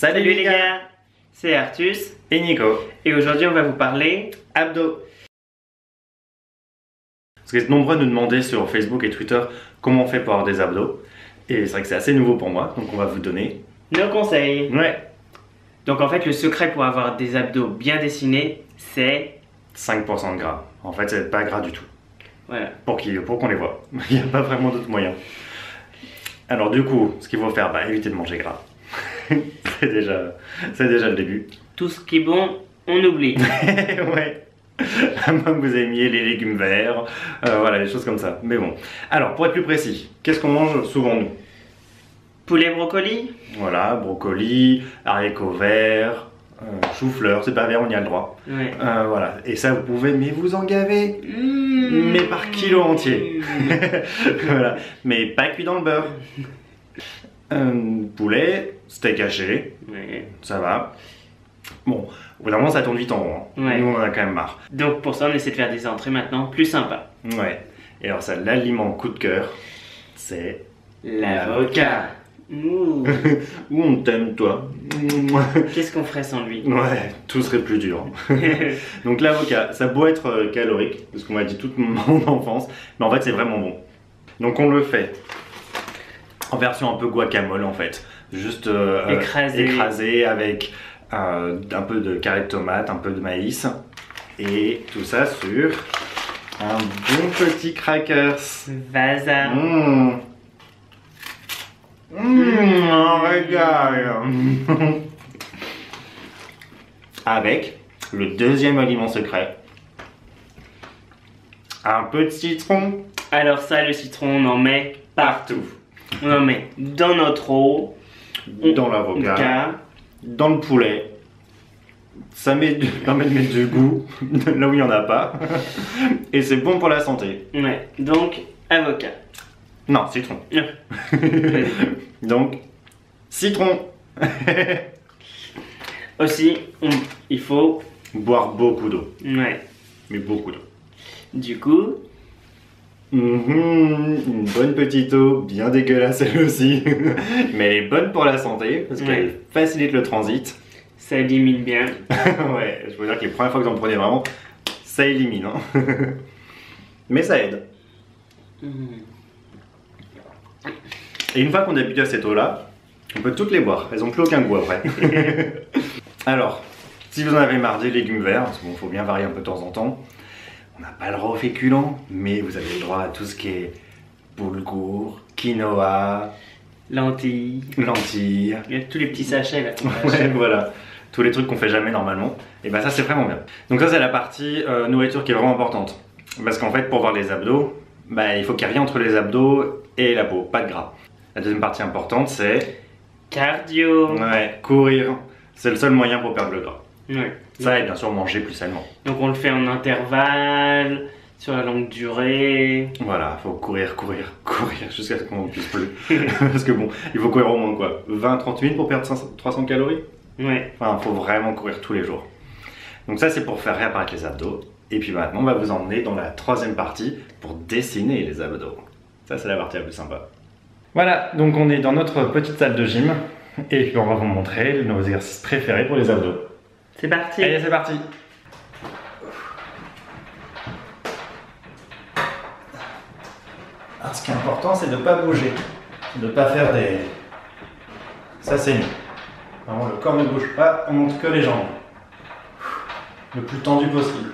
Salut les gars, c'est Artus et Nico. Et aujourd'hui on va vous parler abdos. Parce que vous êtes nombreux à nous demander sur Facebook et Twitter comment on fait pour avoir des abdos. Et c'est vrai que c'est assez nouveau pour moi, donc on va vous donner nos conseils. Ouais. Donc en fait le secret pour avoir des abdos bien dessinés, c'est 5% de gras. En fait c'est pas gras du tout. Voilà. Pour qu'on les voit. Il n'y a pas vraiment d'autre moyen. Alors du coup, ce qu'il faut faire, éviter de manger gras. c'est déjà le début. Tout ce qui est bon, on oublie. Ouais. À moins que vous aimiez les légumes verts, voilà, des choses comme ça. Mais bon. Alors, pour être plus précis, qu'est-ce qu'on mange souvent nous? Poulet brocoli. Voilà, brocoli, haricots verts, chou-fleur, c'est pas vert, on y a le droit. Ouais. Voilà, et ça vous pouvez, mais vous en gavez, mais par kilo entier. Voilà, mais pas cuit dans le beurre. Poulet, steak haché, Ouais. ça va. Bon, au bout d'un moment ça tourne vite en rond. Hein. Ouais. Nous on en a quand même marre. Donc pour ça on essaie de faire des entrées maintenant plus sympas. Ouais. Et alors ça, l'aliment coup de cœur, c'est L'avocat. Ouh. où on t'aime toi. Qu'est-ce qu'on ferait sans lui? Ouais, tout serait plus dur. Donc l'avocat, ça a beau être calorique, parce qu'on m'a dit toute mon enfance, mais en fait c'est vraiment bon. Donc on le fait en version un peu guacamole en fait. Juste écrasé avec un peu de carré de tomate, un peu de maïs. Et tout ça sur un bon petit crackers. Vaza. Un régal. Avec le deuxième aliment secret. Un peu de citron. Alors ça, le citron, on en met Partout. On en met dans notre eau, Dans l'avocat, dans le poulet. Ça permet de mettre du goût là où il n'y en a pas. Et c'est bon pour la santé. Ouais, donc avocat. Non, citron. Donc, citron. Aussi, il faut... Boire beaucoup d'eau. Ouais. Mais beaucoup d'eau. Du coup... Une bonne petite eau, bien dégueulasse elle aussi. Mais elle est bonne pour la santé, parce qu'elle facilite le transit. Ça élimine bien. Ouais, je veux dire que les premières fois que vous en prenez vraiment, ça élimine. Hein. Mais ça aide. Et une fois qu'on est habitué à cette eau-là, on peut toutes les boire. Elles n'ont plus aucun goût après. Alors, si vous en avez marre des légumes verts, parce qu'il faut bien varier un peu de temps en temps, on n'a pas le droit aux féculents, mais vous avez le droit à tout ce qui est boulgour, quinoa, Lentilles. lentilles. Il y a tous les petits sachets là. Ouais, voilà. Tous les trucs qu'on fait jamais normalement. Et ça c'est vraiment bien. Donc ça c'est la partie nourriture qui est vraiment importante. Parce qu'en fait pour voir les abdos, il faut qu'il n'y ait rien entre les abdos et la peau, pas de gras. La deuxième partie importante c'est... Cardio. Ouais, courir. C'est le seul moyen pour perdre le gras. Ouais. Ça et bien sûr manger plus sainement. Donc on le fait en intervalle, sur la longue durée. Voilà, faut courir jusqu'à ce qu'on ne puisse plus. Parce que bon, il faut courir au moins quoi, 20-30 minutes pour perdre 300 calories. Ouais. Enfin, faut vraiment courir tous les jours. Donc ça c'est pour faire réapparaître les abdos. Et puis maintenant on va vous emmener dans la troisième partie pour dessiner les abdos. Ça c'est la partie la plus sympa. Voilà, donc on est dans notre petite salle de gym. Et puis on va vous montrer nos exercices préférés pour les abdos. C'est parti. Allez, c'est parti. Alors, ce qui est important, c'est de ne pas bouger, de ne pas faire des... Ça, c'est mieux. Vraiment, le corps ne bouge pas, on monte que les jambes. Le plus tendu possible.